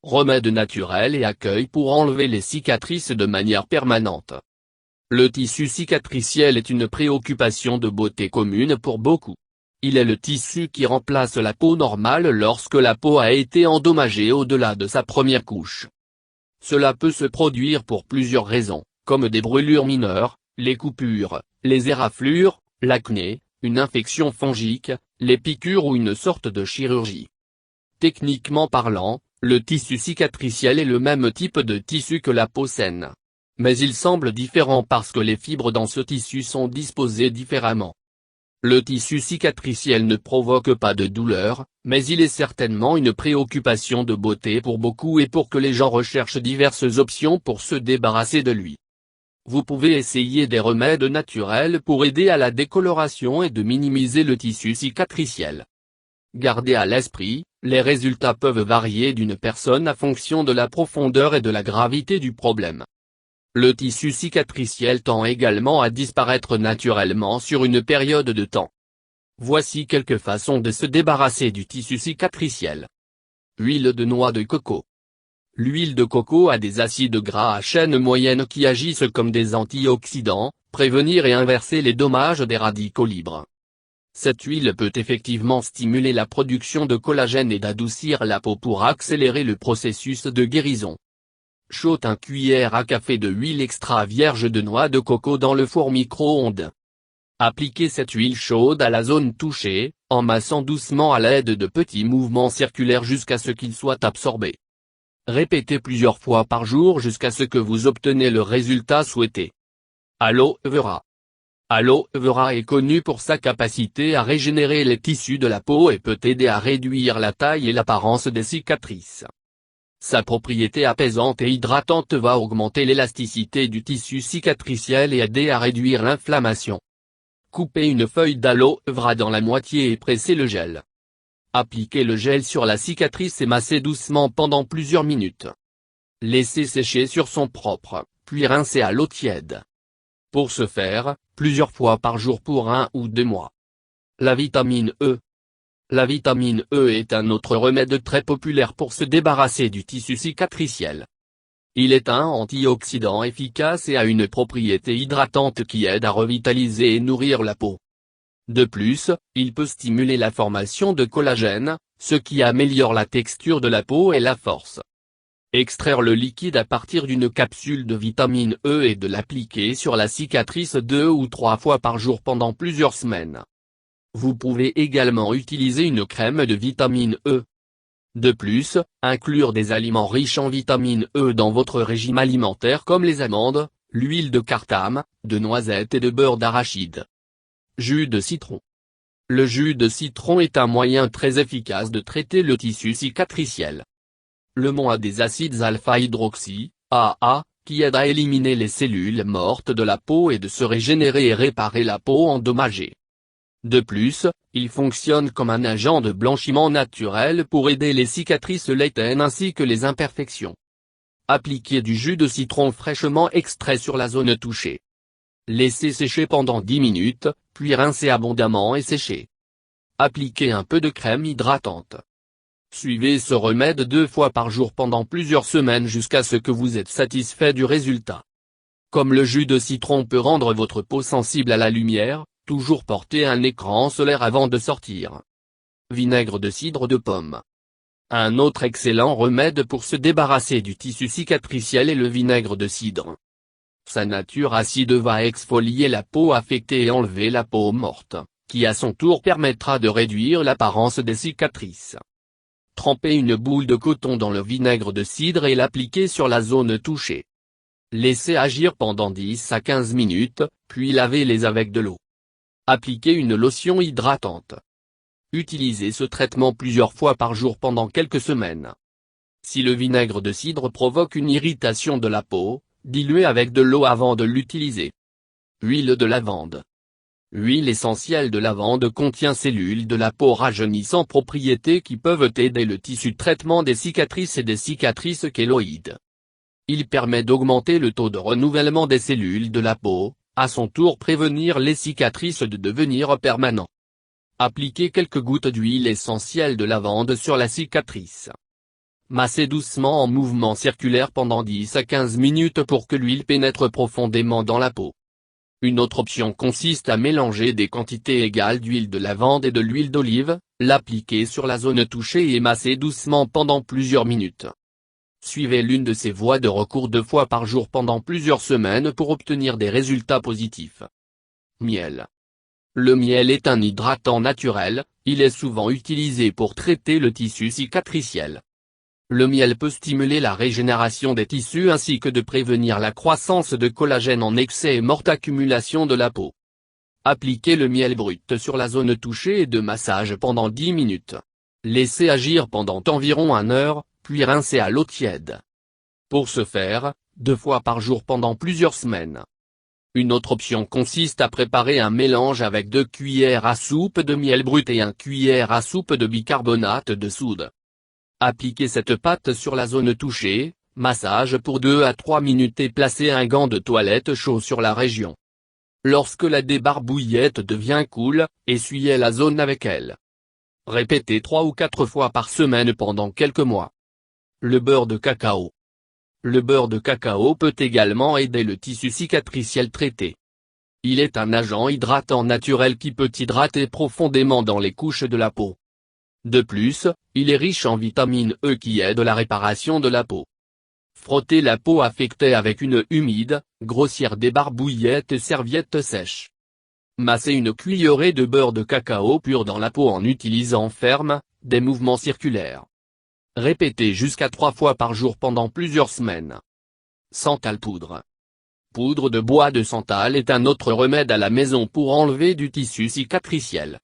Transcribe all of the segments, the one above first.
remède naturel et accueil pour enlever les cicatrices de manière permanente. Le tissu cicatriciel est une préoccupation de beauté commune pour beaucoup. Il est le tissu qui remplace la peau normale lorsque la peau a été endommagée au-delà de sa première couche. Cela peut se produire pour plusieurs raisons, comme des brûlures mineures, les coupures, les éraflures, l'acné, une infection fongique, les piqûres ou une sorte de chirurgie. Techniquement parlant, le tissu cicatriciel est le même type de tissu que la peau saine. Mais il semble différent parce que les fibres dans ce tissu sont disposées différemment. Le tissu cicatriciel ne provoque pas de douleur, mais il est certainement une préoccupation de beauté pour beaucoup et pour que les gens recherchent diverses options pour se débarrasser de lui. Vous pouvez essayer des remèdes naturels pour aider à la décoloration et de minimiser le tissu cicatriciel. Gardez à l'esprit, les résultats peuvent varier d'une personne à fonction de la profondeur et de la gravité du problème. Le tissu cicatriciel tend également à disparaître naturellement sur une période de temps. Voici quelques façons de se débarrasser du tissu cicatriciel. Huile de noix de coco. L'huile de coco a des acides gras à chaîne moyenne qui agissent comme des antioxydants, prévenir et inverser les dommages des radicaux libres. Cette huile peut effectivement stimuler la production de collagène et d'adoucir la peau pour accélérer le processus de guérison. Chauffe une cuillère à café de huile extra vierge de noix de coco dans le four micro-ondes. Appliquez cette huile chaude à la zone touchée, en massant doucement à l'aide de petits mouvements circulaires jusqu'à ce qu'il soit absorbé. Répétez plusieurs fois par jour jusqu'à ce que vous obtenez le résultat souhaité. Aloe vera. Aloe vera est connu pour sa capacité à régénérer les tissus de la peau et peut aider à réduire la taille et l'apparence des cicatrices. Sa propriété apaisante et hydratante va augmenter l'élasticité du tissu cicatriciel et aider à réduire l'inflammation. Coupez une feuille d'aloe vera dans la moitié et pressez le gel. Appliquez le gel sur la cicatrice et massez doucement pendant plusieurs minutes. Laissez sécher sur son propre, puis rincez à l'eau tiède. Pour ce faire, plusieurs fois par jour pour 1 ou 2 mois. La vitamine E. La vitamine E est un autre remède très populaire pour se débarrasser du tissu cicatriciel. Il est un antioxydant efficace et a une propriété hydratante qui aide à revitaliser et nourrir la peau. De plus, il peut stimuler la formation de collagène, ce qui améliore la texture de la peau et la force. Extraire le liquide à partir d'une capsule de vitamine E et de l'appliquer sur la cicatrice 2 ou 3 fois par jour pendant plusieurs semaines. Vous pouvez également utiliser une crème de vitamine E. De plus, inclure des aliments riches en vitamine E dans votre régime alimentaire comme les amandes, l'huile de cartame, de noisettes et de beurre d'arachide. Jus de citron. Le jus de citron est un moyen très efficace de traiter le tissu cicatriciel. Le limon a des acides alpha-hydroxy, AA, qui aident à éliminer les cellules mortes de la peau et de se régénérer et réparer la peau endommagée. De plus, il fonctionne comme un agent de blanchiment naturel pour aider les cicatrices lointaines ainsi que les imperfections. Appliquez du jus de citron fraîchement extrait sur la zone touchée. Laissez sécher pendant 10 minutes, puis rincez abondamment et séchez. Appliquez un peu de crème hydratante. Suivez ce remède 2 fois par jour pendant plusieurs semaines jusqu'à ce que vous êtes satisfait du résultat. Comme le jus de citron peut rendre votre peau sensible à la lumière, toujours portez un écran solaire avant de sortir. Vinaigre de cidre de pomme. Un autre excellent remède pour se débarrasser du tissu cicatriciel est le vinaigre de cidre. Sa nature acide va exfolier la peau affectée et enlever la peau morte, qui à son tour permettra de réduire l'apparence des cicatrices. Trempez une boule de coton dans le vinaigre de cidre et l'appliquez sur la zone touchée. Laissez agir pendant 10 à 15 minutes, puis lavez-les avec de l'eau. Appliquez une lotion hydratante. Utilisez ce traitement plusieurs fois par jour pendant quelques semaines. Si le vinaigre de cidre provoque une irritation de la peau, diluez avec de l'eau avant de l'utiliser. Huile de lavande. L'huile essentielle de lavande contient cellules de la peau rajeunissant propriétés qui peuvent aider le tissu de traitement des cicatrices et des cicatrices kéloïdes. Il permet d'augmenter le taux de renouvellement des cellules de la peau, à son tour prévenir les cicatrices de devenir permanents. Appliquez quelques gouttes d'huile essentielle de lavande sur la cicatrice. Massez doucement en mouvement circulaire pendant 10 à 15 minutes pour que l'huile pénètre profondément dans la peau. Une autre option consiste à mélanger des quantités égales d'huile de lavande et de l'huile d'olive, l'appliquer sur la zone touchée et masser doucement pendant plusieurs minutes. Suivez l'une de ces voies de recours 2 fois par jour pendant plusieurs semaines pour obtenir des résultats positifs. Miel. Le miel est un hydratant naturel, il est souvent utilisé pour traiter le tissu cicatriciel. Le miel peut stimuler la régénération des tissus ainsi que de prévenir la croissance de collagène en excès et morte accumulation de la peau. Appliquez le miel brut sur la zone touchée et de massage pendant 10 minutes. Laissez agir pendant environ 1 heure, puis rincez à l'eau tiède. Pour ce faire, 2 fois par jour pendant plusieurs semaines. Une autre option consiste à préparer un mélange avec 2 cuillères à soupe de miel brut et 1 cuillère à soupe de bicarbonate de soude. Appliquez cette pâte sur la zone touchée, massage pour 2 à 3 minutes et placez un gant de toilette chaud sur la région. Lorsque la débarbouillette devient cool, essuyez la zone avec elle. Répétez 3 ou 4 fois par semaine pendant quelques mois. Le beurre de cacao. Le beurre de cacao peut également aider le tissu cicatriciel traité. Il est un agent hydratant naturel qui peut hydrater profondément dans les couches de la peau. De plus, il est riche en vitamine E qui aide la réparation de la peau. Frottez la peau affectée avec une humide, grossière débarbouillette et serviette sèche. Massez une cuillerée de beurre de cacao pur dans la peau en utilisant ferme, des mouvements circulaires. Répétez jusqu'à 3 fois par jour pendant plusieurs semaines. Santal poudre. Poudre de bois de santal est un autre remède à la maison pour enlever du tissu cicatriciel.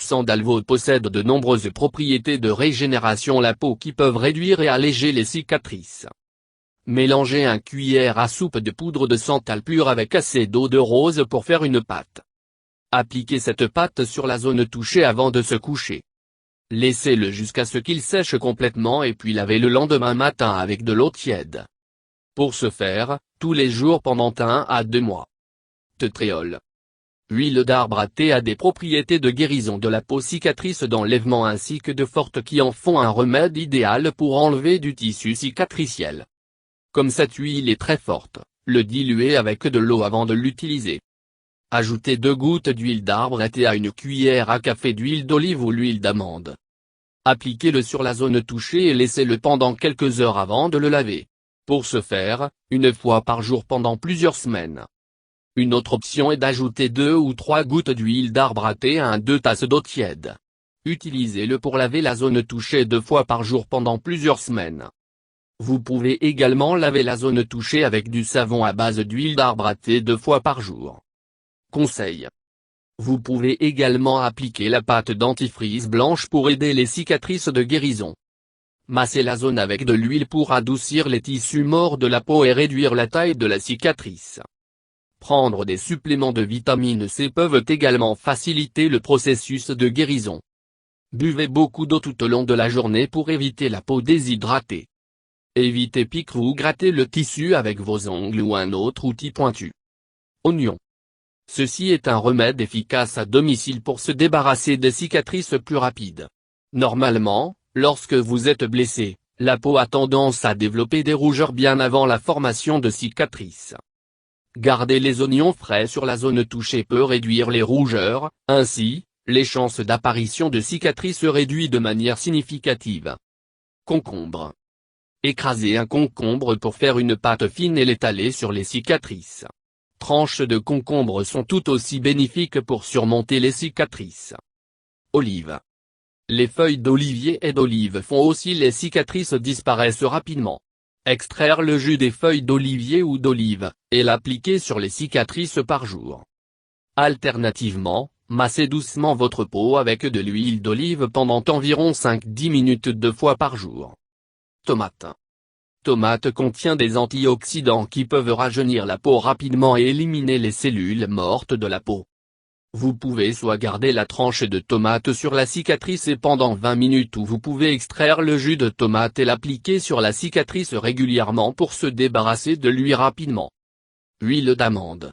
Sandalwood possède de nombreuses propriétés de régénération la peau qui peuvent réduire et alléger les cicatrices. Mélangez 1 cuillère à soupe de poudre de santal pur avec assez d'eau de rose pour faire une pâte. Appliquez cette pâte sur la zone touchée avant de se coucher. Laissez-le jusqu'à ce qu'il sèche complètement et puis lavez le lendemain matin avec de l'eau tiède. Pour ce faire, tous les jours pendant 1 à 2 mois. Tétréol. Huile d'arbre à thé a des propriétés de guérison de la peau, cicatrice, d'enlèvement ainsi que de fortes qui en font un remède idéal pour enlever du tissu cicatriciel. Comme cette huile est très forte, le diluez avec de l'eau avant de l'utiliser. Ajoutez 2 gouttes d'huile d'arbre à thé à 1 cuillère à café d'huile d'olive ou l'huile d'amande. Appliquez-le sur la zone touchée et laissez-le pendant quelques heures avant de le laver. Pour ce faire, 1 fois par jour pendant plusieurs semaines. Une autre option est d'ajouter 2 ou 3 gouttes d'huile d'arbre à thé à 2 tasses d'eau tiède. Utilisez-le pour laver la zone touchée 2 fois par jour pendant plusieurs semaines. Vous pouvez également laver la zone touchée avec du savon à base d'huile d'arbre à thé 2 fois par jour. Conseil. Vous pouvez également appliquer la pâte dentifrice blanche pour aider les cicatrices de guérison. Massez la zone avec de l'huile pour adoucir les tissus morts de la peau et réduire la taille de la cicatrice. Prendre des suppléments de vitamine C peuvent également faciliter le processus de guérison. Buvez beaucoup d'eau tout au long de la journée pour éviter la peau déshydratée. Évitez piquer ou gratter le tissu avec vos ongles ou un autre outil pointu. Oignon. Ceci est un remède efficace à domicile pour se débarrasser des cicatrices plus rapides. Normalement, lorsque vous êtes blessé, la peau a tendance à développer des rougeurs bien avant la formation de cicatrices. Garder les oignons frais sur la zone touchée peut réduire les rougeurs, ainsi, les chances d'apparition de cicatrices se réduisent de manière significative. Concombre. Écrasez un concombre pour faire une pâte fine et l'étaler sur les cicatrices. Tranches de concombre sont tout aussi bénéfiques pour surmonter les cicatrices. Olive. Les feuilles d'olivier et d'olive font aussi les cicatrices disparaissent rapidement. Extraire le jus des feuilles d'olivier ou d'olive, et l'appliquer sur les cicatrices par jour. Alternativement, massez doucement votre peau avec de l'huile d'olive pendant environ 5-10 minutes 2 fois par jour. Tomate. Tomate contient des antioxydants qui peuvent rajeunir la peau rapidement et éliminer les cellules mortes de la peau. Vous pouvez soit garder la tranche de tomate sur la cicatrice et pendant 20 minutes ou vous pouvez extraire le jus de tomate et l'appliquer sur la cicatrice régulièrement pour se débarrasser de lui rapidement. Huile d'amande.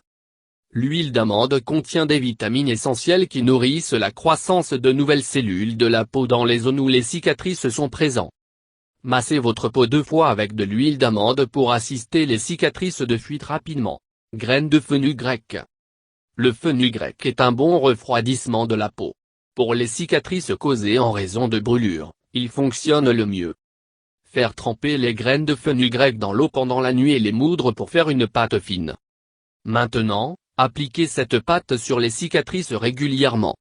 L'huile d'amande contient des vitamines essentielles qui nourrissent la croissance de nouvelles cellules de la peau dans les zones où les cicatrices sont présentes. Massez votre peau 2 fois avec de l'huile d'amande pour assister les cicatrices de fuite rapidement. Graines de fenugrec. Le fenugrec est un bon refroidissement de la peau. Pour les cicatrices causées en raison de brûlures, il fonctionne le mieux. Faire tremper les graines de fenugrec dans l'eau pendant la nuit et les moudre pour faire une pâte fine. Maintenant, appliquez cette pâte sur les cicatrices régulièrement.